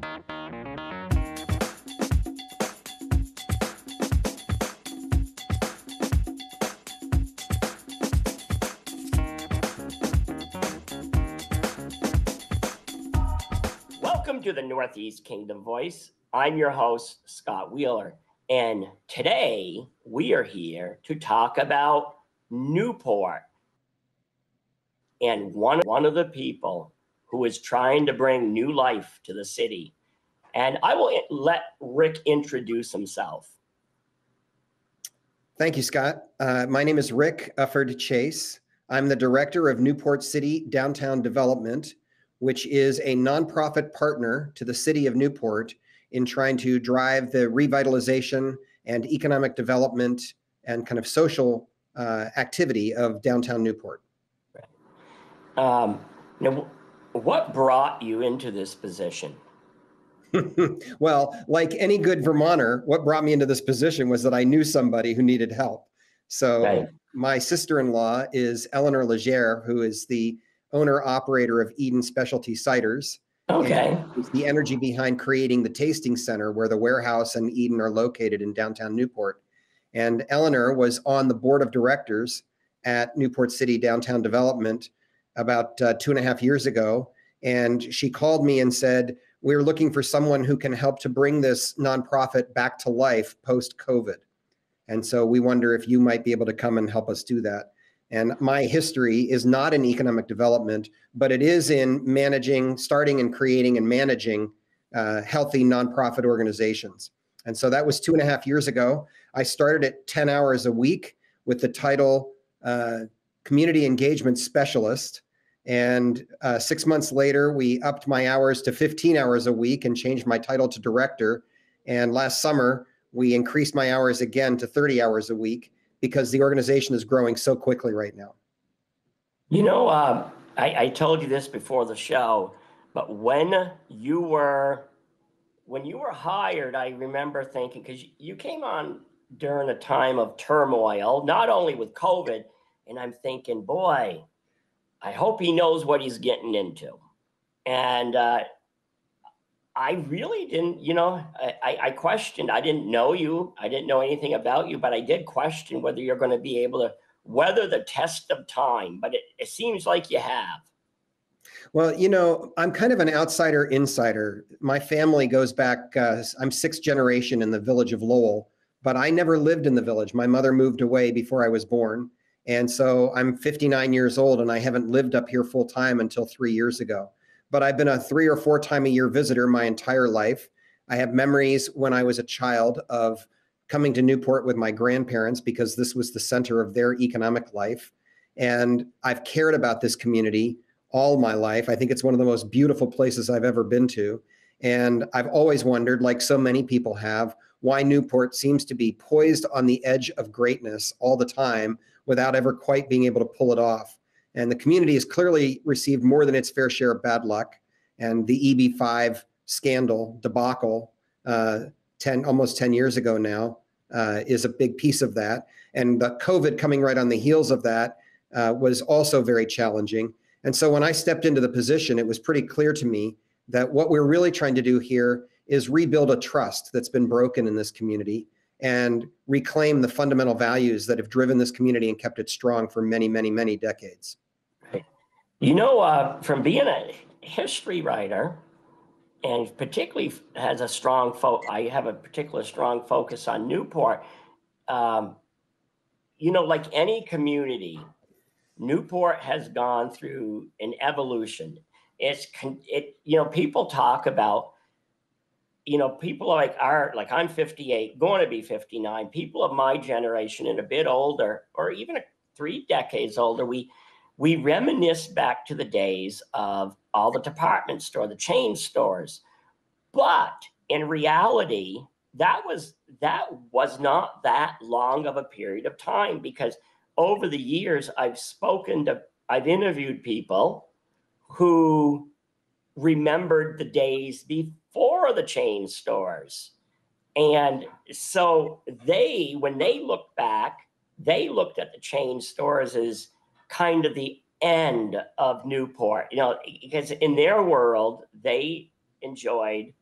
Welcome to the Northeast Kingdom Voice. I'm your host, Scott Wheeler, and today we are here to talk about Newport and one of the people who is trying to bring new life to the city. And I will let Rick introduce himself. Thank you, Scott. My name is Rick Ufford-Chase. I'm the director of Newport City Downtown Development, which is a nonprofit partner to the city of Newport in trying to drive the revitalization and economic development and kind of social activity of downtown Newport. Now, what brought you into this position? Well, like any good Vermonter, what brought me into this position was that I knew somebody who needed help. So my sister-in-law is Eleanor Legere, who is the owner-operator of Eden Specialty Ciders. Okay. It's the energy behind creating the tasting center where the warehouse and Eden are located in downtown Newport. And Eleanor was on the board of directors at Newport City Downtown Development about 2.5 years ago. And she called me and said, we're looking for someone who can help to bring this nonprofit back to life post-COVID. And so we wonder if you might be able to come and help us do that. And my history is not in economic development, but it is in managing, starting and creating and managing healthy nonprofit organizations. And so that was 2.5 years ago. I started at 10 hours a week with the title Community Engagement Specialist. And 6 months later, we upped my hours to 15 hours a week and changed my title to director. And last summer, we increased my hours again to 30 hours a week because the organization is growing so quickly right now. You know, I told you this before the show, but when you were hired, I remember thinking, because you came on during a time of turmoil, not only with COVID, and I'm thinking, boy, I hope he knows what he's getting into. And I really didn't, I questioned. I didn't know you. I didn't know anything about you, but I did question whether you're going to be able to weather the test of time. But it seems like you have. Well, I'm kind of an outsider insider. My family goes back, I'm 6th generation in the village of Lowell, but I never lived in the village. My mother moved away before I was born. And so I'm 59 years old and I haven't lived up here full time until 3 years ago. But I've been a 3 or 4 time a year visitor my entire life. I have memories when I was a child of coming to Newport with my grandparents because this was the center of their economic life. And I've cared about this community all my life. I think it's one of the most beautiful places I've ever been to. And I've always wondered, like so many people have, why Newport seems to be poised on the edge of greatness all the time without ever quite being able to pull it off. And the community has clearly received more than its fair share of bad luck. And the EB5 scandal debacle, almost 10 years ago now, is a big piece of that. And the COVID coming right on the heels of that was also very challenging. And so when I stepped into the position, it was pretty clear to me that what we're really trying to do here is rebuild a trust that's been broken in this community and reclaim the fundamental values that have driven this community and kept it strong for many, many, many decades. From being a history writer, and particularly has a strong I have a particular strong focus on Newport. Like any community, Newport has gone through an evolution. People talk about, people like I'm 58, going to be 59. People of my generation and a bit older, or even 3 decades older, we reminisce back to the days of all the department store, the chain stores. But in reality, that was not that long of a period of time, because over the years, I've interviewed people who remembered the days before the chain stores. And so when they look back, they looked at the chain stores as kind of the end of Newport, because in their world, they enjoyed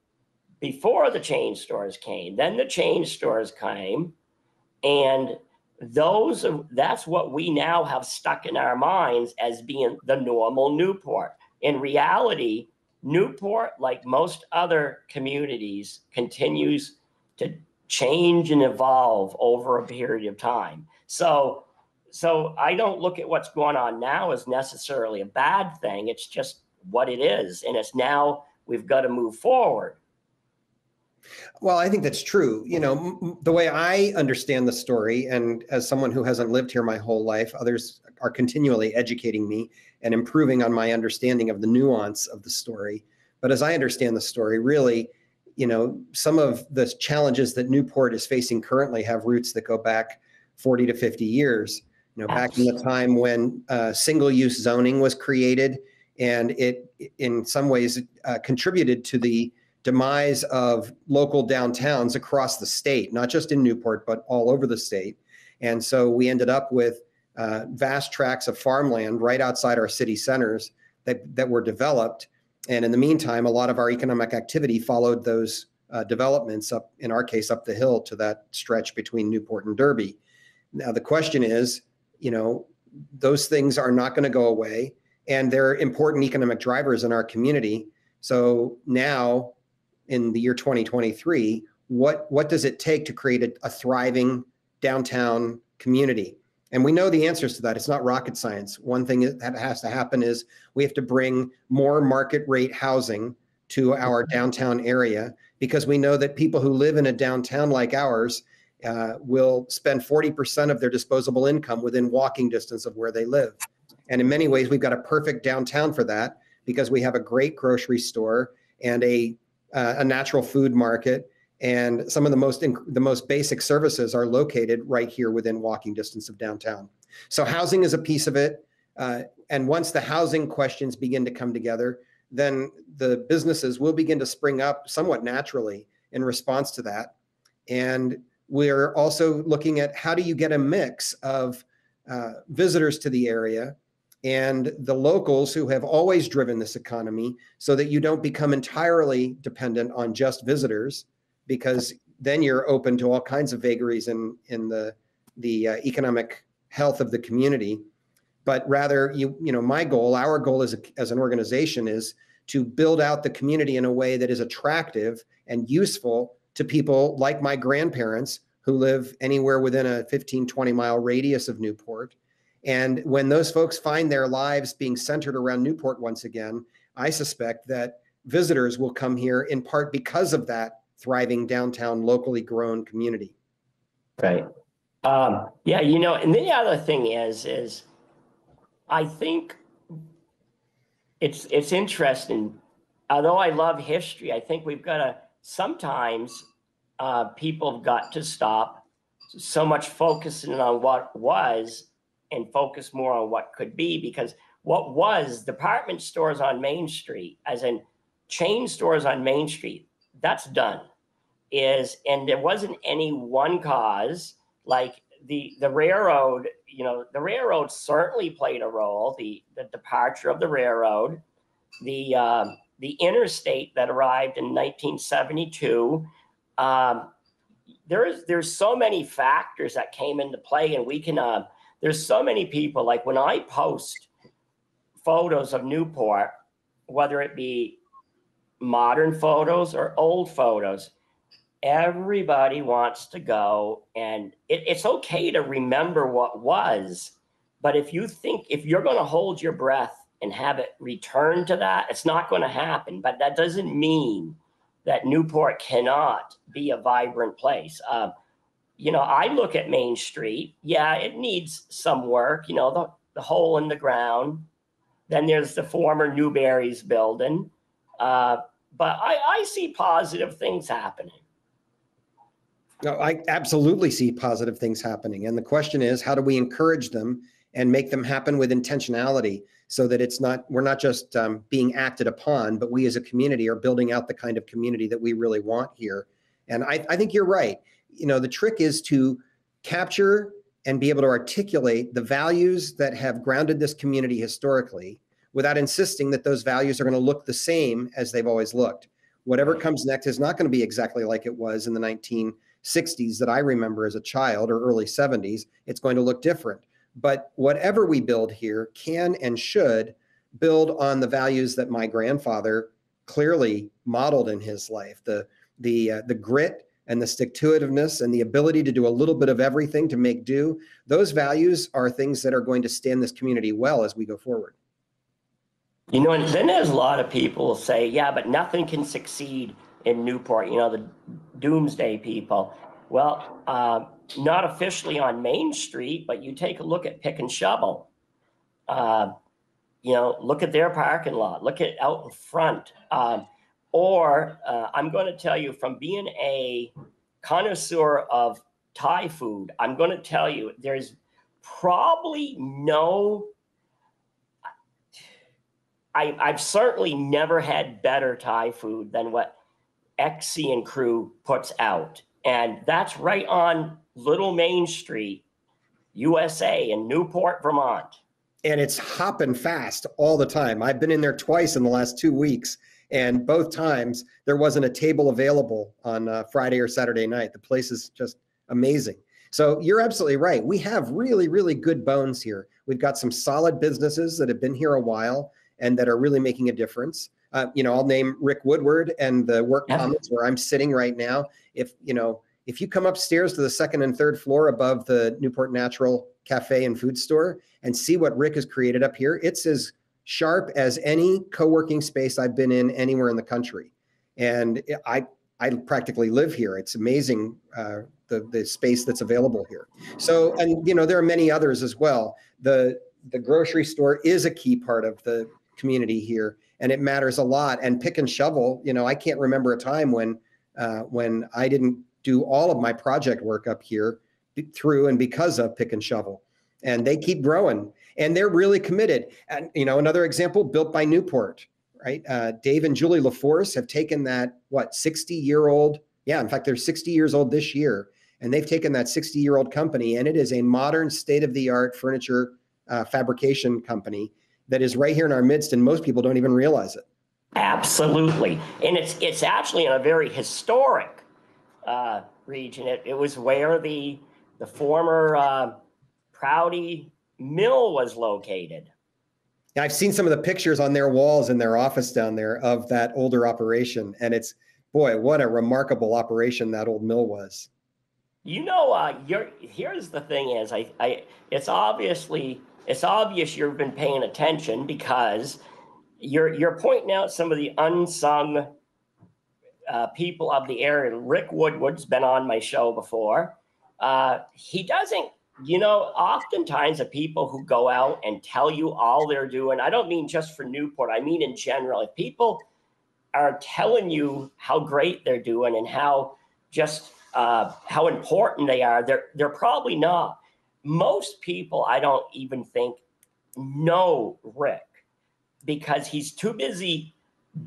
before the chain stores came. Then the chain stores came, and that's what we now have stuck in our minds as being the normal Newport. In reality, Newport, like most other communities, continues to change and evolve over a period of time. So I don't look at what's going on now as necessarily a bad thing. It's just what it is. And it's now we've got to move forward. Well, I think that's true. You know, the way I understand the story, and as someone who hasn't lived here my whole life, others are continually educating me and improving on my understanding of the nuance of the story. But as I understand the story, really, you know, some of the challenges that Newport is facing currently have roots that go back 40 to 50 years. You know, back in the time when single-use zoning was created, and it, in some ways, contributed to the demise of local downtowns across the state, not just in Newport, but all over the state. And so we ended up with vast tracts of farmland right outside our city centers that were developed. And in the meantime, a lot of our economic activity followed those developments up, in our case, up the hill to that stretch between Newport and Derby. Now, the question is, you know, those things are not going to go away, and they're important economic drivers in our community. So now, in the year 2023, what does it take to create a thriving downtown community? And we know the answers to that. It's not rocket science. One thing that has to happen is we have to bring more market rate housing to our downtown area, because we know that people who live in a downtown like ours will spend 40% of their disposable income within walking distance of where they live. And in many ways, we've got a perfect downtown for that, because we have a great grocery store and a natural food market, and some of the most basic services are located right here within walking distance of downtown. So housing is a piece of it. And once the housing questions begin to come together, then the businesses will begin to spring up somewhat naturally in response to that. And we're also looking at how do you get a mix of visitors to the area and the locals who have always driven this economy, so that you don't become entirely dependent on just visitors, because then you're open to all kinds of vagaries in the economic health of the community. But rather, you know, our goal as an organization is to build out the community in a way that is attractive and useful to people like my grandparents, who live anywhere within a 15, 20-mile radius of Newport. And when those folks find their lives being centered around Newport once again, I suspect that visitors will come here in part because of that thriving downtown, locally grown community. Right. Yeah, you know, and the other thing is I think it's interesting. Although I love history, I think we've got to sometimes people have got to stop so much focusing on what was and focus more on what could be, because what was department stores on Main Street, as in chain stores on Main Street, that's done. And there wasn't any one cause. Like the railroad, you know, the railroad certainly played a role. The departure of the railroad, the interstate that arrived in 1972. There's so many factors that came into play, and we can. There's so many people, like when I post photos of Newport, whether it be modern photos or old photos, everybody wants to go, and it's okay to remember what was. But if you're going to hold your breath and have it return to that, it's not going to happen. But that doesn't mean that Newport cannot be a vibrant place. You know, I look at Main Street. Yeah, it needs some work. You know, the hole in the ground. Then there's the former Newberry's building. But I see positive things happening. No, I absolutely see positive things happening. And the question is, how do we encourage them and make them happen with intentionality, so that we're not just being acted upon, but we as a community are building out the kind of community that we really want here. And I think you're right. You know, the trick is to capture and be able to articulate the values that have grounded this community historically, without insisting that those values are going to look the same as they've always looked. Whatever comes next is not going to be exactly like it was in the 1960s that I remember as a child, or early 70s. It's going to look different. But whatever we build here can and should build on the values that my grandfather clearly modeled in his life, the grit and the stick-to-itiveness and the ability to do a little bit of everything to make do. Those values are things that are going to stand this community well as we go forward. You know, and then there's a lot of people who say, yeah, but nothing can succeed in Newport, you know, the doomsday people. Well, not officially on Main Street, but you take a look at Pick and Shovel. You know, look at their parking lot, look at out in front. I'm going to tell you, from being a connoisseur of Thai food, I'm going to tell you there's probably no, I've certainly never had better Thai food than what XC and crew puts out. And that's right on Little Main Street, USA, in Newport, Vermont. And it's hopping fast all the time. I've been in there twice in the last 2 weeks, and both times there wasn't a table available on Friday or Saturday night. The place is just amazing. So you're absolutely right. We have really, really good bones here. We've got some solid businesses that have been here a while and that are really making a difference. You know, I'll name Rick Woodward and the Work Commons, where I'm sitting right now. If you come upstairs to the second and third floor above the Newport Natural Cafe and Food Store and see what Rick has created up here, it's as sharp as any co-working space I've been in anywhere in the country. And I practically live here. It's amazing, the space that's available here. So, and you know, there are many others as well. The grocery store is a key part of the community here, and it matters a lot. And Pick and Shovel, you know, I can't remember a time when I didn't do all of my project work up here through and because of Pick and Shovel. And they keep growing, and they're really committed. And, you know, another example, built by Newport, right? Dave and Julie LaForce have taken that, 60-year-old, in fact, they're 60 years old this year, and they've taken that 60-year-old company, and it is a modern state-of-the-art furniture fabrication company that is right here in our midst, and most people don't even realize it. Absolutely. And it's actually in a very historic region. It was where the former Prouty Mill was located. I've seen some of the pictures on their walls in their office down there of that older operation, and it's, boy, what a remarkable operation that old mill was. You know, here's the thing is, it's obvious you've been paying attention, because you're pointing out some of the unsung people of the area. Rick Woodward's been on my show before. He doesn't, you know, oftentimes the people who go out and tell you all they're doing, I don't mean just for Newport, I mean in general, if people are telling you how great they're doing and how important they are, they're probably not. Most people, I don't even think, know Rick, because he's too busy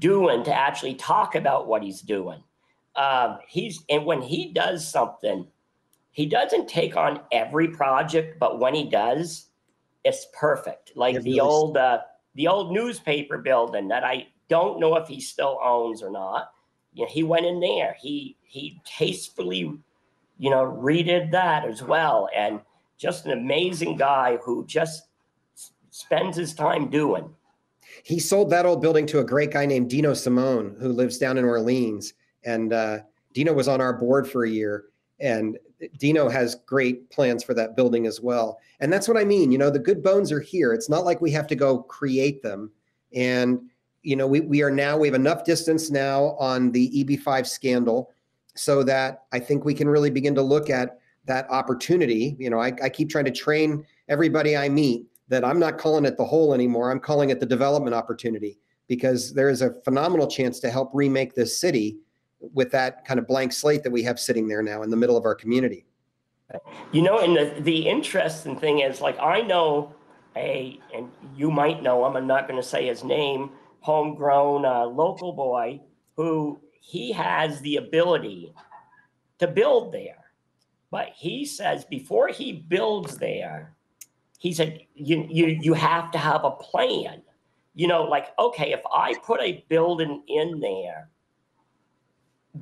doing to actually talk about what he's doing. And when he does something, he doesn't take on every project, but when he does, it's perfect. Like the old newspaper building that I don't know if he still owns or not. You know, he went in there. He tastefully, you know, redid that as well. And just an amazing guy who just spends his time doing. He sold that old building to a great guy named Dino Simone, who lives down in Orleans. And Dino was on our board for a year. And Dino has great plans for that building as well. And that's what I mean. You know, the good bones are here. It's not like we have to go create them. And, you know, we have enough distance now on the EB5 scandal so that I think we can really begin to look at that opportunity. You know, I keep trying to train everybody I meet that I'm not calling it the hole anymore. I'm calling it the development opportunity, because there is a phenomenal chance to help remake this city with that kind of blank slate that we have sitting there now in the middle of our community. You know, and the interesting thing is, like, I know and you might know him, I'm not going to say his name, homegrown local boy who he has the ability to build there. But he says before he builds there, he said, you have to have a plan. You know, like, okay, if I put a building in there,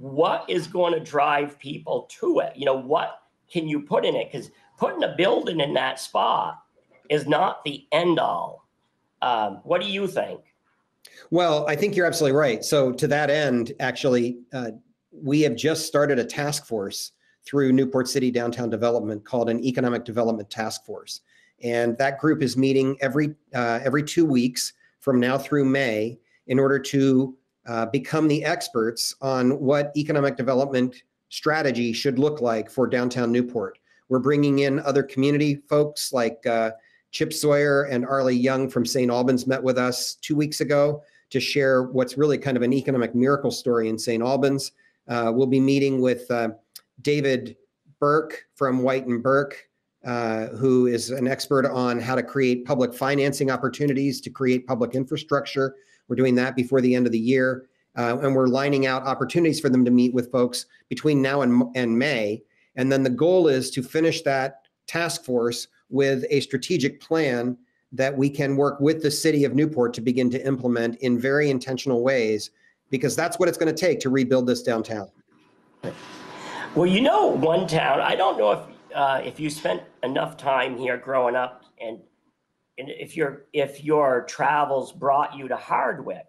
what is going to drive people to it? You know, what can you put in it? Because putting a building in that spot is not the end all. What do you think? Well, I think you're absolutely right. So to that end, actually, we have just started a task force through Newport City Downtown Development called an Economic Development Task Force. And that group is meeting every 2 weeks from now through May in order to become the experts on what economic development strategy should look like for downtown Newport. We're bringing in other community folks like Chip Sawyer and Arlie Young from St. Albans met with us 2 weeks ago to share what's really kind of an economic miracle story in St. Albans. We'll be meeting with David Burke from White and Burke, who is an expert on how to create public financing opportunities to create public infrastructure. We're doing that before the end of the year. And we're lining out opportunities for them to meet with folks between now and May. And then the goal is to finish that task force with a strategic plan that we can work with the city of Newport to begin to implement in very intentional ways, because that's what it's going to take to rebuild this downtown. Well, you know, one town, I don't know if you spent enough time here growing up, and if your travels brought you to Hardwick.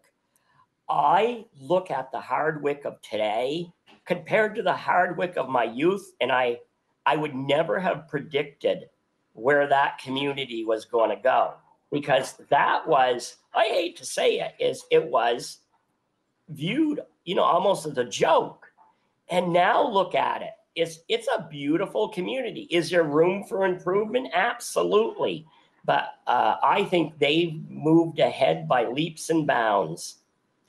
I look at the Hardwick of today compared to the Hardwick of my youth, and I would never have predicted where that community was going to go, because that was, I hate to say it, it was viewed, you know, almost as a joke. And now look at it. It's a beautiful community. Is there room for improvement? Absolutely. But I think they've moved ahead by leaps and bounds.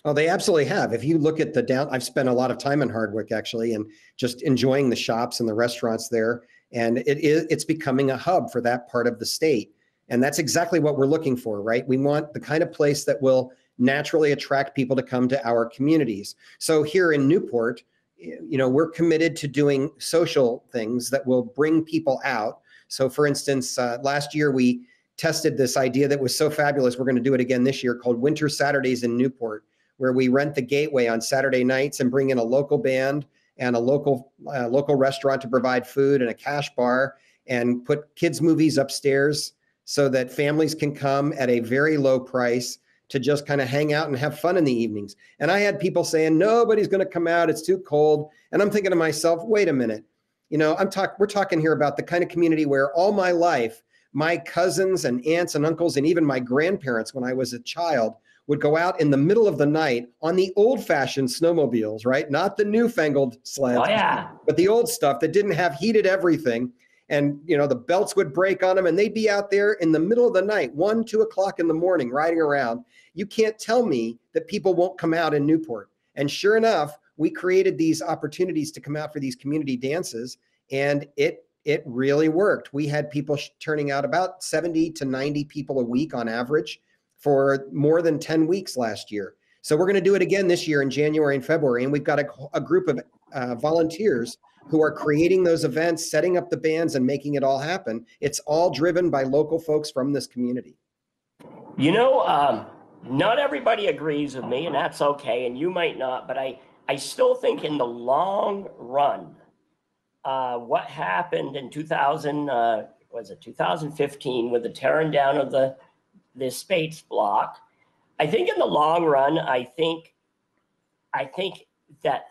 Oh, they absolutely have. If you look at I've spent a lot of time in Hardwick actually, and just enjoying the shops and the restaurants there. And it's becoming a hub for that part of the state. And that's exactly what we're looking for, right? We want the kind of place that will naturally attract people to come to our communities. So here in Newport, you know, we're committed to doing social things that will bring people out. So for instance, last year we tested this idea that was so fabulous, we're going to do it again this year, called Winter Saturdays in Newport, where we rent the Gateway on Saturday nights and bring in a local band and a local restaurant to provide food and a cash bar, and put kids' movies upstairs so that families can come at a very low price to just kind of hang out and have fun in the evenings. And I had people saying, nobody's going to come out, it's too cold. And I'm thinking to myself, wait a minute, you know, we're talking here about the kind of community where all my life, my cousins and aunts and uncles, and even my grandparents when I was a child, would go out in the middle of the night on the old-fashioned snowmobiles, right? Not the newfangled sleds, oh, yeah, but the old stuff that didn't have heated everything. And, you know, the belts would break on them, and they'd be out there in the middle of the night, 1, 2 o'clock in the morning, riding around. You can't tell me that people won't come out in Newport. And sure enough, we created these opportunities to come out for these community dances, and it really worked. We had people turning out, about 70 to 90 people a week on average, for more than 10 weeks last year. So we're going to do it again this year in January and February. And we've got a group of volunteers who are creating those events, setting up the bands, and making it all happen. It's all driven by local folks from this community. You know, not everybody agrees with me, and that's okay. And you might not, but I still think in the long run, what happened in 2015 with the tearing down of the Spates block, I think in the long run, I think that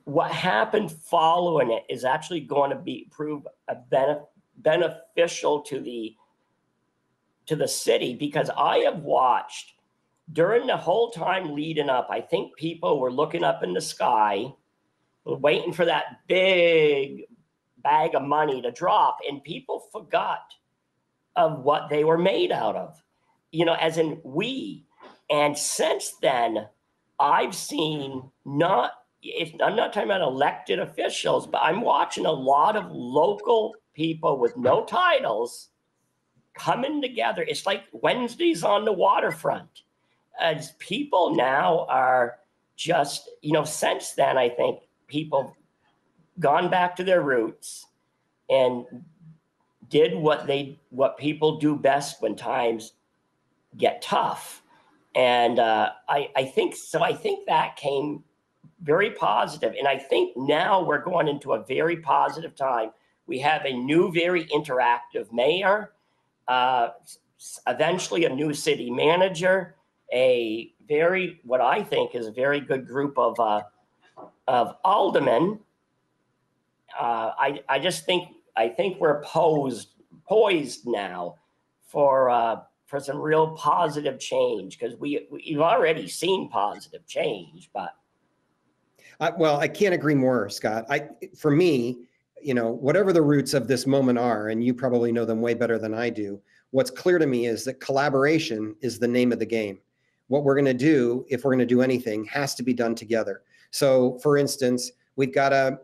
what happened following it is actually going to prove beneficial to the city, because I have watched during the whole time leading up, I think people were looking up in the sky, waiting for that big bag of money to drop, and people forgot of what they were made out of, you know, as in we. And since then, I've seen I'm not talking about elected officials, but I'm watching a lot of local people with no titles coming together. It's like Wednesdays on the waterfront. As people now are just, you know, since then, I think people gone back to their roots and did what people do best when times get tough. And I think that came very positive. And I think now we're going into a very positive time. We have a new, very interactive mayor, eventually a new city manager, a very, what I think is a very good group of aldermen. I just think, we're poised now for some real positive change, because we've already seen positive change, but. Well, I can't agree more, Scott. For me, whatever the roots of this moment are, and you probably know them way better than I do, what's clear to me is that collaboration is the name of the game. What we're going to do, if we're going to do anything, has to be done together. So, for instance, we've got a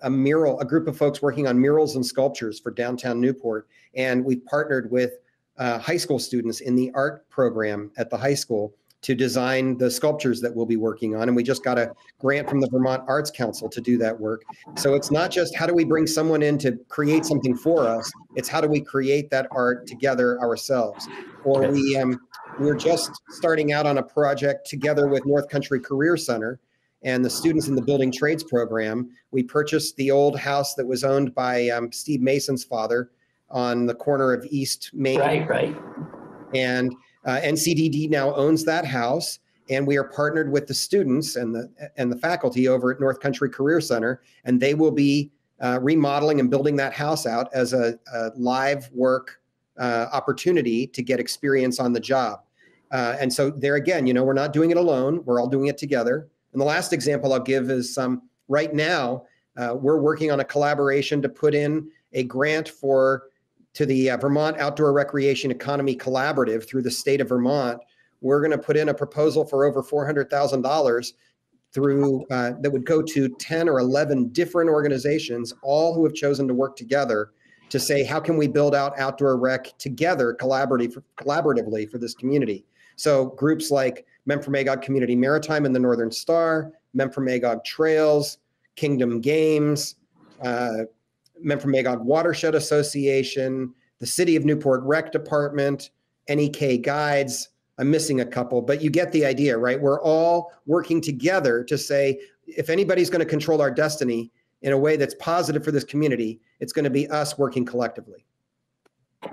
group of folks working on murals and sculptures for downtown Newport, and we've partnered with high school students in the art program at the high school to design the sculptures that we'll be working on. And we just got a grant from the Vermont Arts Council to do that work. So it's not just how do we bring someone in to create something for us, it's how do we create that art together ourselves. Or we're just starting out on a project together with North Country Career Center and the students in the building trades program. We purchased the old house that was owned by Steve Mason's father on the corner of East Main. Right. And NCDD now owns that house, and we are partnered with the students and the faculty over at North Country Career Center, and they will be remodeling and building that house out as a live work opportunity to get experience on the job. And so there again, we're not doing it alone. We're all doing it together. And the last example I'll give is right now, we're working on a collaboration to put in a grant to the Vermont Outdoor Recreation Economy Collaborative through the state of Vermont. We're going to put in a proposal for over $400,000 that would go to 10 or 11 different organizations, all who have chosen to work together to say, how can we build out outdoor rec together collaboratively for this community? So groups like Memphremagog Community Maritime and the Northern Star, Memphremagog Trails, Kingdom Games, Memphremagog Watershed Association, the City of Newport Rec Department, NEK Guides. I'm missing a couple, but you get the idea, right? We're all working together to say, if anybody's going to control our destiny in a way that's positive for this community, it's going to be us working collectively.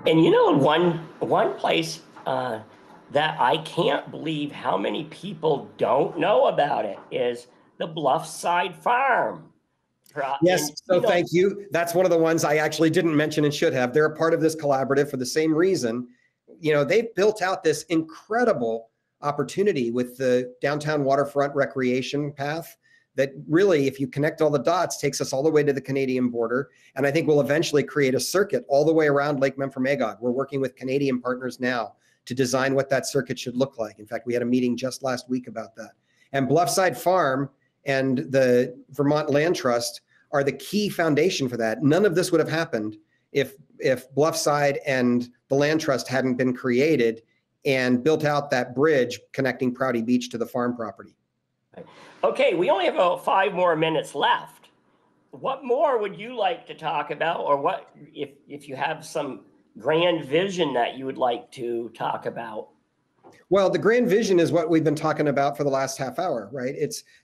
And one place that I can't believe how many people don't know about it is the Bluffside Farm. Yes, so thank you. That's one of the ones I actually didn't mention and should have. They're a part of this collaborative for the same reason. They've built out this incredible opportunity with the downtown waterfront recreation path that really, if you connect all the dots, takes us all the way to the Canadian border. And I think we'll eventually create a circuit all the way around Lake Memphremagog. We're working with Canadian partners now to design what that circuit should look like. In fact, we had a meeting just last week about that. And Bluffside Farm and the Vermont Land Trust are the key foundation for that. None of this would have happened if Bluffside and the Land Trust hadn't been created and built out that bridge connecting Prouty Beach to the farm property. Okay, we only have about 5 more minutes left. What more would you like to talk about, or what if you have some grand vision that you would like to talk about? Well, the grand vision is what we've been talking about for the last half hour, right?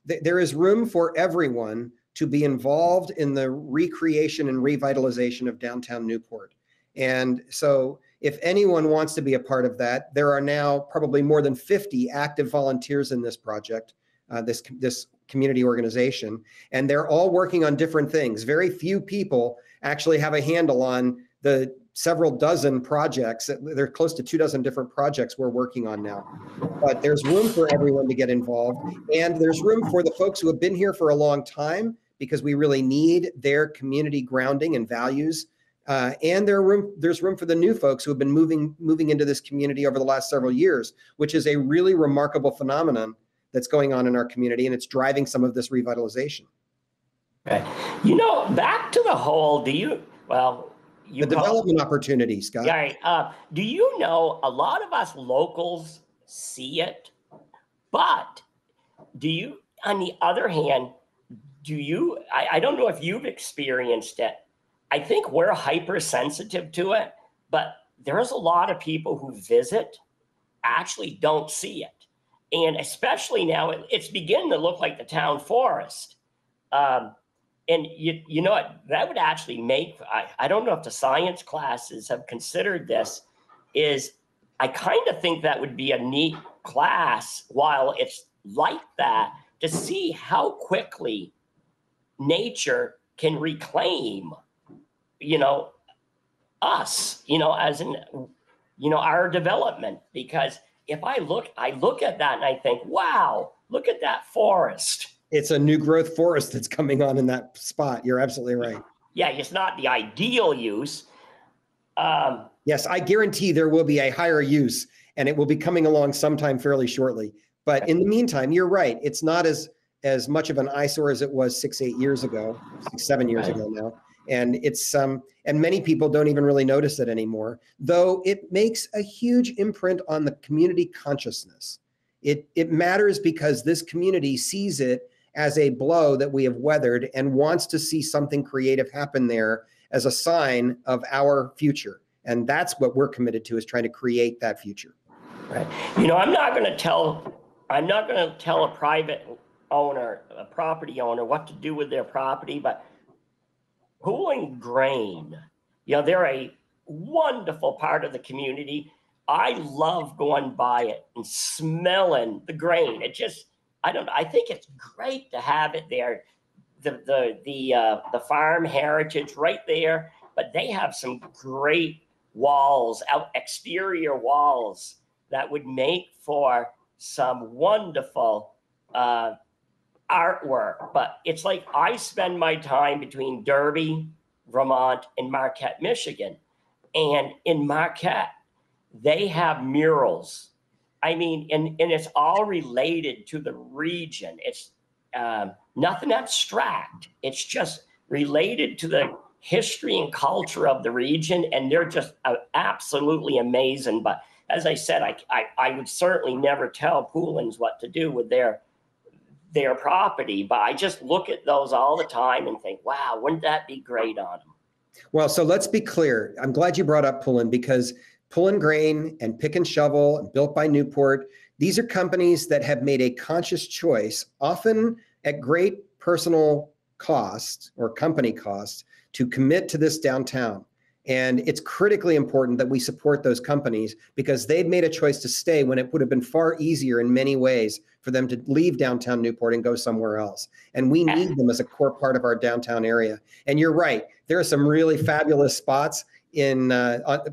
There is room for everyone to be involved in the recreation and revitalization of downtown Newport. And so if anyone wants to be a part of that, there are now probably more than 50 active volunteers in this project, this community organization, and they're all working on different things. Very few people actually have a handle on the several dozen projects. There are close to 24 different projects we're working on now. But there's room for everyone to get involved. And there's room for the folks who have been here for a long time, because we really need their community grounding and values. And there's room for the new folks who have been moving into this community over the last several years, which is a really remarkable phenomenon that's going on in our community, and it's driving some of this revitalization. Okay. Back to the whole, the development opportunity, Scott. Yeah. Do you know, a lot of us locals see it, but on the other hand, I don't know if you've experienced it. I think we're hypersensitive to it, but there's a lot of people who visit actually don't see it. And especially now, it's beginning to look like the town forest. And you know what, that would actually make, I don't know if the science classes have considered this, is I kind of think that would be a neat class while it's like that, to see how quickly nature can reclaim, you know, us, you know, as in, you know, our development. Because if I look at that and I think, wow, look at that forest. It's a new growth forest that's coming on in that spot. You're absolutely right. Yeah, it's not the ideal use. Yes, I guarantee there will be a higher use, and it will be coming along sometime fairly shortly. But in the meantime, you're right. It's not as much of an eyesore as it was 6, 8 years ago, 6, 7 years ago now. And it's and many people don't even really notice it anymore, though it makes a huge imprint on the community consciousness. It matters because this community sees it as a blow that we have weathered and wants to see something creative happen there as a sign of our future. And that's what we're committed to, is trying to create that future. Right. You know, I'm not going to tell a private owner, a property owner, what to do with their property, but Pool and Grain, you know, they're a wonderful part of the community. I love going by it and smelling the grain. It just, I think it's great to have it there. The farm heritage right there, but they have some great walls, exterior walls that would make for some wonderful artwork. But it's like, I spend my time between Derby, Vermont, and Marquette, Michigan. And in Marquette, they have murals. I mean, and it's all related to the region. It's nothing abstract. It's just related to the history and culture of the region. And they're just absolutely amazing. But as I said, I would certainly never tell Poolins what to do with their property. But I just look at those all the time and think, wow, wouldn't that be great on them? Well, so let's be clear. I'm glad you brought up Pool, because Pool and Grain and Pick and Shovel and Built by Newport, these are companies that have made a conscious choice, often at great personal cost or company cost, to commit to this downtown. And it's critically important that we support those companies, because they've made a choice to stay when it would have been far easier in many ways for them to leave downtown Newport and go somewhere else. And we need them as a core part of our downtown area. And you're right, there are some really fabulous spots in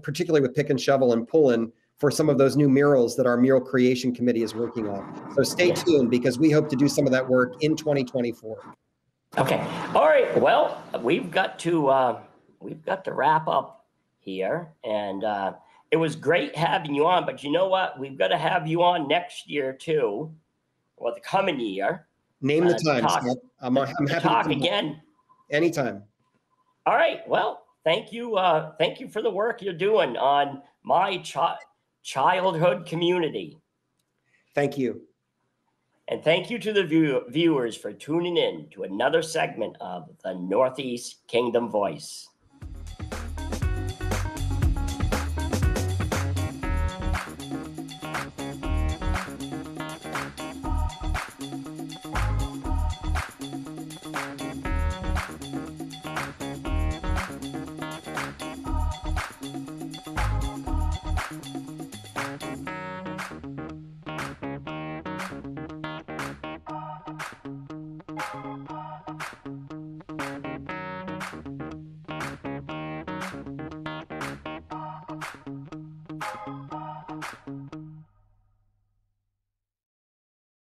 particularly with Pick and Shovel and Pullen for some of those new murals that our mural creation committee is working on. So stay tuned, because we hope to do some of that work in 2024. Okay. All right. Well, we've got to wrap up here, and it was great having you on. But you know what? We've got to have you on next year too, or the coming year. Name the time, Scott. I'm happy to talk again. Anytime. All right. Well, thank you. Thank you for the work you're doing on my childhood community. Thank you. And thank you to the viewers for tuning in to another segment of the Northeast Kingdom Voice.